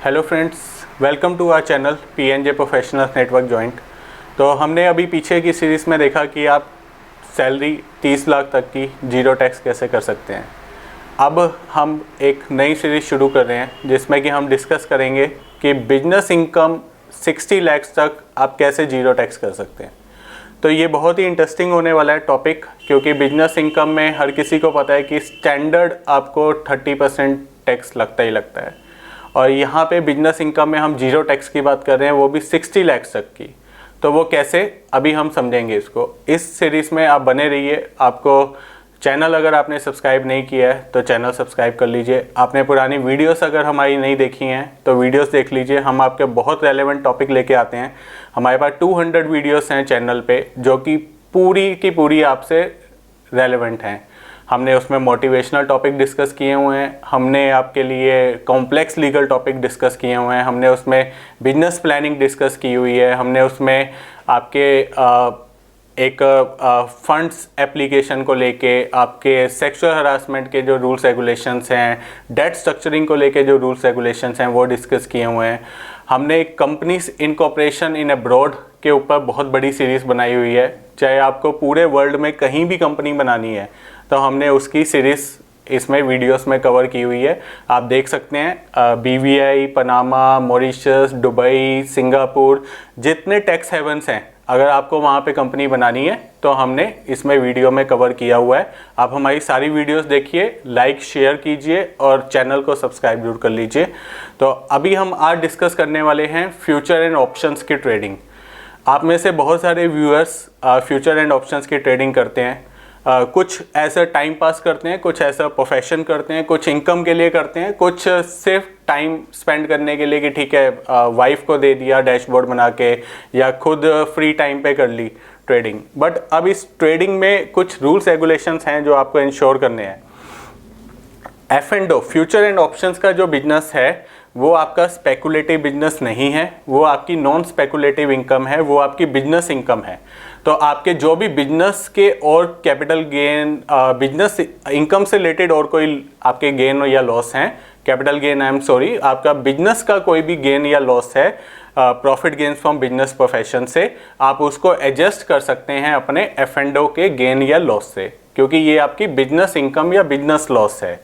Hello friends, welcome to our channel PNJ professional network joint. तो हमने अभी पीछे की सीरीज़ में देखा कि आप सैलरी 30 लाख तक की जीरो टैक्स कैसे कर सकते हैं। अब हम एक नई सीरीज़ शुरू कर रहे हैं जिसमें कि हम डिस्कस करेंगे कि बिजनेस इनकम 60 लाख तक आप कैसे जीरो टैक्स कर सकते हैं। तो ये बहुत ही इंटरेस्टिंग होने वाला है टॉपिक, क्योंकि बिजनेस इनकम में हर किसी को पता है कि स्टैंडर्ड आपको 30% टैक्स लगता ही लगता है, और यहाँ पे बिजनेस इनकम में हम जीरो टैक्स की बात कर रहे हैं, वो भी 60 लाख तक की। तो वो कैसे, अभी हम समझेंगे इसको। इस सीरीज़ में आप बने रहिए। आपको चैनल अगर आपने सब्सक्राइब नहीं किया है तो चैनल सब्सक्राइब कर लीजिए। आपने पुरानी वीडियोस अगर हमारी नहीं देखी हैं तो वीडियोस देख लीजिए। हम आपके बहुत रेलेवेंट टॉपिक लेके आते हैं। हमारे पास 200 वीडियोस हैं चैनल पे जो कि पूरी की पूरी आपसे रेलेवेंट हैं। हमने उसमें मोटिवेशनल टॉपिक डिस्कस किए हुए हैं, हमने आपके लिए कॉम्प्लेक्स लीगल टॉपिक डिस्कस किए हुए हैं, हमने उसमें बिजनेस प्लानिंग डिस्कस की हुई है, हमने उसमें आपके एक फंड्स एप्लीकेशन को लेके, आपके सेक्सुअल हरासमेंट के जो रूल्स रेगुलेशंस हैं, डेट स्ट्रक्चरिंग को लेके जो रूल्स रेगुलेशंस हैं वो डिस्कस किए हुए हैं। हमने कंपनीज इनकॉर्पोरेशन इन अब्रॉड के ऊपर बहुत बड़ी सीरीज़ बनाई हुई है। चाहे आपको पूरे वर्ल्ड में कहीं भी कंपनी बनानी है तो हमने उसकी सीरीज़ इसमें वीडियोस में कवर की हुई है, आप देख सकते हैं। BVI, Panama, Mauritius, Dubai, Singapore, जितने टैक्स हेवन्स हैं, अगर आपको वहाँ पे कंपनी बनानी है तो हमने इसमें वीडियो में कवर किया हुआ है। आप हमारी सारी वीडियोस देखिए, लाइक शेयर कीजिए और चैनल को सब्सक्राइब जरूर कर लीजिए। तो अभी हम आज डिस्कस करने वाले हैं फ्यूचर एंड ऑप्शंस की ट्रेडिंग। आप में से बहुत सारे व्यूअर्स फ्यूचर एंड ऑप्शंस की ट्रेडिंग करते हैं। कुछ ऐसा टाइम पास करते हैं, कुछ ऐसा प्रोफेशन करते हैं, कुछ इनकम के लिए करते हैं, कुछ सिर्फ टाइम स्पेंड करने के लिए कि ठीक है वाइफ को दे दिया डैशबोर्ड बना के, या खुद फ्री टाइम पे कर ली ट्रेडिंग। बट अब इस ट्रेडिंग में कुछ रूल्स रेगुलेशंस हैं जो आपको इंश्योर करने हैं। F&O फ्यूचर एंड ऑप्शंस का जो बिजनेस है वो आपका स्पेकुलेटिव बिजनेस नहीं है, वो आपकी नॉन स्पेकुलेटिव इनकम है, वो आपकी बिजनेस इनकम है। तो आपके जो भी बिजनेस के और कैपिटल गेन, बिजनेस इनकम से रिलेटेड और कोई आपके गेन या लॉस हैं, कैपिटल गेन आपका बिजनेस का कोई भी गेन या लॉस है, profit gains from business profession से, आप उसको एडजस्ट कर सकते हैं अपने F&O के गेन या लॉस से, क्योंकि ये आपकी बिजनेस इनकम या बिजनेस लॉस है।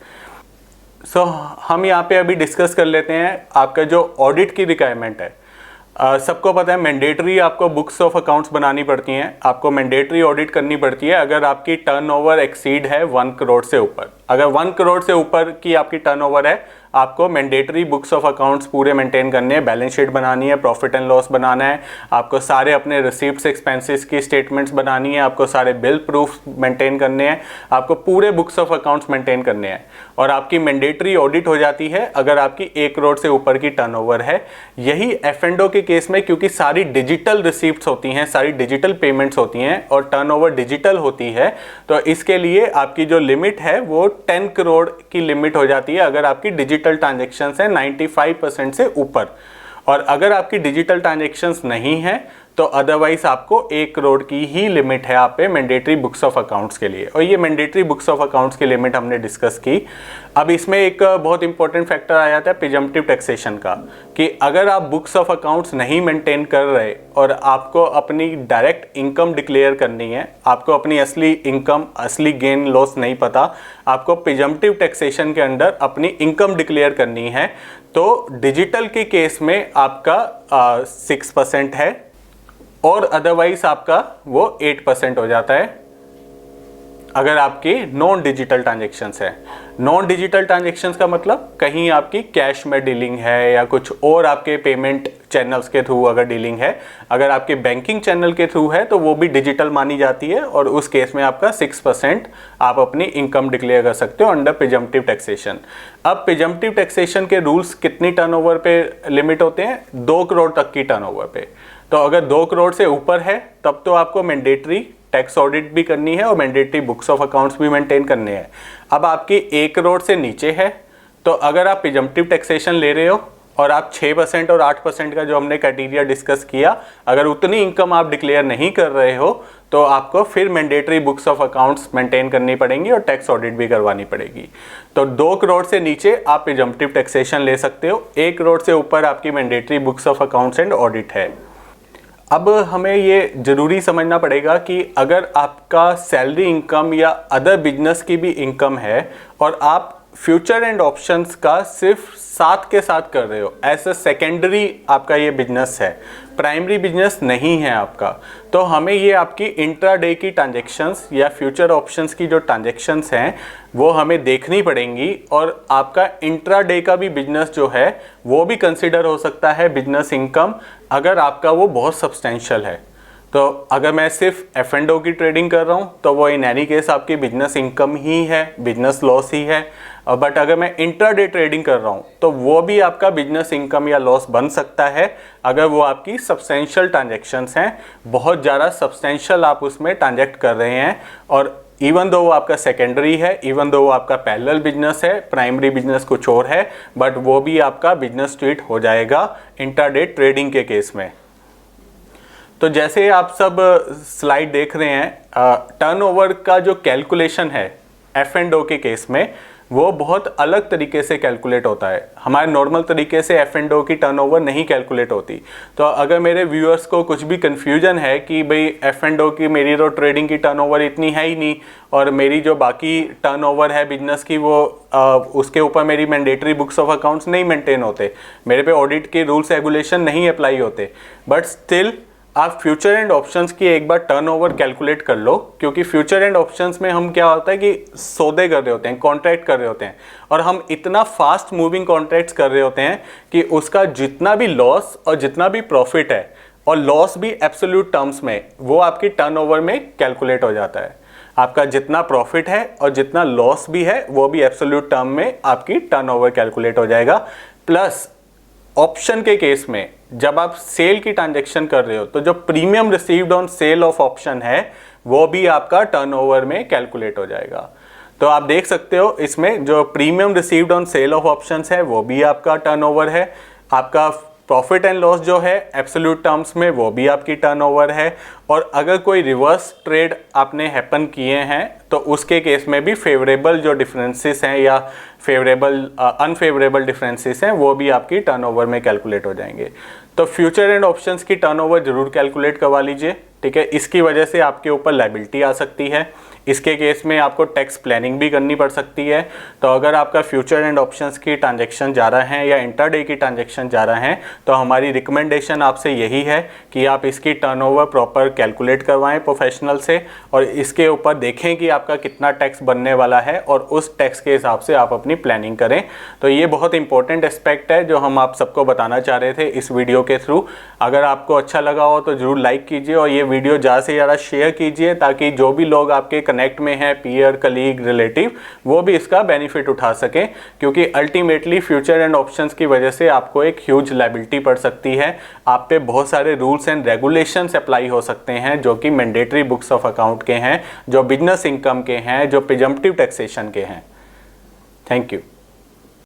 हम यहाँ पे अभी डिस्कस कर लेते हैं आपका जो ऑडिट की रिक्वायरमेंट है। सबको पता है मैंडेटरी आपको बुक्स ऑफ अकाउंट्स बनानी पड़ती हैं, आपको मैंडेटरी ऑडिट करनी पड़ती है अगर आपकी टर्नओवर एक्सीड है 1 करोड़ से ऊपर। अगर 1 करोड़ से ऊपर की आपकी टर्नओवर है, आपको मैंडेटरी बुक्स ऑफ अकाउंट्स पूरे मेंटेन करने हैं, बैलेंस शीट बनानी है, प्रॉफिट एंड लॉस बनाना है, आपको सारे अपने रिसीप्ट्स एक्सपेंसेस की स्टेटमेंट्स बनानी है, आपको सारे बिल प्रूफ मेंटेन करने हैं, आपको पूरे बुक्स ऑफ अकाउंट्स मेंटेन करने हैं। और आपकी मैंडेटरी ऑडिट हो जाती है अगर आपकी 1 करोड़ से ऊपर की टर्नओवर है। यही F&O के केस में, क्योंकि सारी डिजिटल रिसीप्ट्स होती हैं, सारी डिजिटल पेमेंट्स होती हैं और टर्नओवर डिजिटल होती है, तो इसके लिए आपकी जो लिमिट है वो 10 करोड़ की लिमिट हो जाती है अगर आपकी डिजिटल ट्रांजैक्शंस है 95% से ऊपर। और अगर आपकी डिजिटल ट्रांजैक्शंस नहीं है तो अदरवाइज आपको 1 करोड़ की ही लिमिट है आप पे मैंडेटरी बुक्स ऑफ अकाउंट्स के लिए। और ये मैंडेटरी बुक्स ऑफ अकाउंट्स की लिमिट हमने डिस्कस की। अब इसमें एक बहुत इंपॉर्टेंट फैक्टर आ जाता है प्रिजम्पटिव टैक्सेशन का, कि अगर आप बुक्स ऑफ अकाउंट्स नहीं मेंटेन कर रहे और आपको अपनी डायरेक्ट इनकम डिक्लेयर करनी है, आपको अपनी असली इनकम, असली गेन लॉस नहीं पता, आपको प्रिजम्पटिव टैक्सेशन के अंडर अपनी इनकम डिक्लेयर करनी है, तो डिजिटल के केस में आपका 6% है और अदरवाइज आपका वो 8% हो जाता है अगर आपकी नॉन डिजिटल ट्रांजैक्शंस है। नॉन डिजिटल ट्रांजैक्शंस का मतलब कहीं आपकी कैश में डीलिंग है या कुछ और आपके पेमेंट चैनल्स के थ्रू अगर डीलिंग है, अगर आपके बैंकिंग चैनल के थ्रू है तो वो भी डिजिटल मानी जाती है, और उस केस में आपका 6% आप अपनी इनकम डिक्लेयर कर सकते हो अंडर प्रिजम्पटिव टैक्सेशन। अब प्रिजम्पटिव टैक्सेशन के रूल्स कितनी टर्नओवर पे लिमिट होते हैं? 2 करोड़ तक की टर्नओवर पे। तो अगर 2 करोड़ से ऊपर है तब तो आपको मैंडेटरी टैक्स ऑडिट भी करनी है और मैंडेटरी बुक्स ऑफ अकाउंट्स भी मेंटेन करने हैं। अब आपकी 1 करोड़ से नीचे है तो अगर आप प्रिजम्पटिव टैक्सेशन ले रहे हो और आप 6% और 8% का जो हमने क्राइटेरिया डिस्कस किया, अगर उतनी इनकम आप डिक्लेयर नहीं कर रहे हो तो आपको फिर mandatory books of accounts maintain करनी पड़ेंगी और टैक्स ऑडिट भी करवानी पड़ेगी। तो 2 करोड़ से नीचे आप प्रिजम्पटिव टैक्सेशन ले सकते हो, 1 करोड़ से ऊपर आपकी mandatory books of accounts and audit है। अब हमें ये ज़रूरी समझना पड़ेगा कि अगर आपका सैलरी इनकम या अदर बिजनेस की भी इनकम है और आप फ्यूचर एंड ऑप्शंस का सिर्फ साथ के साथ कर रहे हो, एज अ सेकेंडरी आपका ये बिजनेस है, प्राइमरी बिजनेस नहीं है आपका, तो हमें ये आपकी इंट्राडे की ट्रांजैक्शंस या फ्यूचर ऑप्शंस की जो ट्रांजैक्शंस हैं वो हमें देखनी पड़ेंगी। और आपका इंट्राडे का भी बिजनेस जो है वो भी कंसिडर हो सकता है बिजनेस इनकम, अगर आपका वो बहुत सब्सटेंशियल है। तो अगर मैं सिर्फ F&O की ट्रेडिंग कर रहा हूँ तो वो इन एनी केस आपकी बिजनेस इनकम ही है, बिजनेस लॉस ही है। बट अगर मैं इंट्राडे ट्रेडिंग कर रहा हूँ तो वो भी आपका बिजनेस इनकम या लॉस बन सकता है, अगर वो आपकी सब्सटेंशियल ट्रांजैक्शंस हैं, बहुत ज़्यादा सब्सटेंशियल आप उसमें ट्रांजैक्ट कर रहे हैं। और इवन दो वो आपका सेकेंडरी है, इवन दो वो आपका पैरेलल बिजनेस है, प्राइमरी बिजनेस कुछ और है, बट वो भी आपका बिजनेस ट्रीट हो जाएगा इंट्राडे ट्रेडिंग के केस में। तो जैसे आप सब स्लाइड देख रहे हैं, टर्नओवर का जो कैलकुलेशन है F&O के केस में वो बहुत अलग तरीके से कैलकुलेट होता है। हमारे नॉर्मल तरीके से F&O की टर्नओवर नहीं कैलकुलेट होती। तो अगर मेरे व्यूअर्स को कुछ भी कन्फ्यूजन है कि भाई F&O की मेरी तो ट्रेडिंग की टर्नओवर इतनी है ही नहीं और मेरी जो बाकी टर्नओवर है बिजनेस की वो उसके ऊपर मेरी मैंडेटरी बुक्स ऑफ अकाउंट्स नहीं मेंटेन होते, मेरे पे ऑडिट के रूल्स रेगुलेशन नहीं अप्लाई होते, बट स्टिल आप फ्यूचर एंड ऑप्शंस की एक बार टर्नओवर कैलकुलेट कर लो, क्योंकि फ्यूचर एंड ऑप्शंस में हम क्या होता है कि सौदे कर रहे होते हैं, कॉन्ट्रैक्ट कर रहे होते हैं, और हम इतना फास्ट मूविंग कॉन्ट्रैक्ट्स कर रहे होते हैं कि उसका जितना भी लॉस और जितना भी प्रॉफिट है, और लॉस भी एब्सोल्यूट टर्म्स में, वो आपकी टर्नओवर में कैलकुलेट हो जाता है। आपका जितना प्रॉफिट है और जितना लॉस भी है वो भी एब्सोल्यूट टर्म में आपकी टर्नओवर कैलकुलेट हो जाएगा। प्लस ऑप्शन के केस में जब आप सेल की ट्रांजैक्शन कर रहे हो तो जो premium received on sale of option है वो भी आपका टर्नओवर में कैलकुलेट हो जाएगा। तो आप देख सकते हो इसमें जो premium received on sale of options है वो भी आपका टर्नओवर है, आपका प्रॉफिट एंड लॉस जो है एब्सोल्यूट टर्म्स में वो भी आपकी टर्नओवर है, और अगर कोई रिवर्स ट्रेड आपने हैपन किए हैं तो उसके केस में भी फेवरेबल जो डिफरेंसेस हैं या फेवरेबल अनफेवरेबल डिफरेंसेस हैं वो भी आपकी टर्नओवर में कैलकुलेट हो जाएंगे। तो फ्यूचर एंड ऑप्शंस की टर्नओवर जरूर कैलकुलेट करवा लीजिए, ठीक है। इसकी वजह से आपके ऊपर लायबिलिटी आ सकती है, इसके केस में आपको टैक्स प्लानिंग भी करनी पड़ सकती है। तो अगर आपका फ्यूचर एंड ऑप्शंस की ट्रांजैक्शन जा रहा है या इंटरडे की ट्रांजैक्शन जा रहा है तो हमारी रिकमेंडेशन आपसे यही है कि आप इसकी टर्नओवर प्रॉपर कैलकुलेट करवाएं प्रोफेशनल से, और इसके ऊपर देखें कि आपका कितना टैक्स बनने वाला है और उस टैक्स के हिसाब से आप अपनी प्लानिंग करें। तो ये बहुत इंपॉर्टेंट एस्पेक्ट है जो हम आप सबको बताना चाह रहे थे इस वीडियो के थ्रू। अगर आपको अच्छा लगा हो तो ज़रूर लाइक कीजिए और ये वीडियो ज़्यादा से ज़्यादा शेयर कीजिए, ताकि जो भी लोग आपके कनेक्ट में हैं, पीयर, कलीग, रिलेटिव, वो भी इसका बेनिफिट उठा सकें, क्योंकि अल्टीमेटली फ्यूचर एंड ऑप्शंस की वजह से आपको एक ह्यूज लायबिलिटी पड़ सकती है। आप पे बहुत सारे रूल्स एंड रेगुलेशंस अप्लाई हो सकते हैं जो कि मैंडेटरी बुक्स ऑफ अकाउंट के हैं, जो बिजनेस इनकम के हैं, जो प्रिजम्पटिव टैक्सेशन के हैं। Thank you.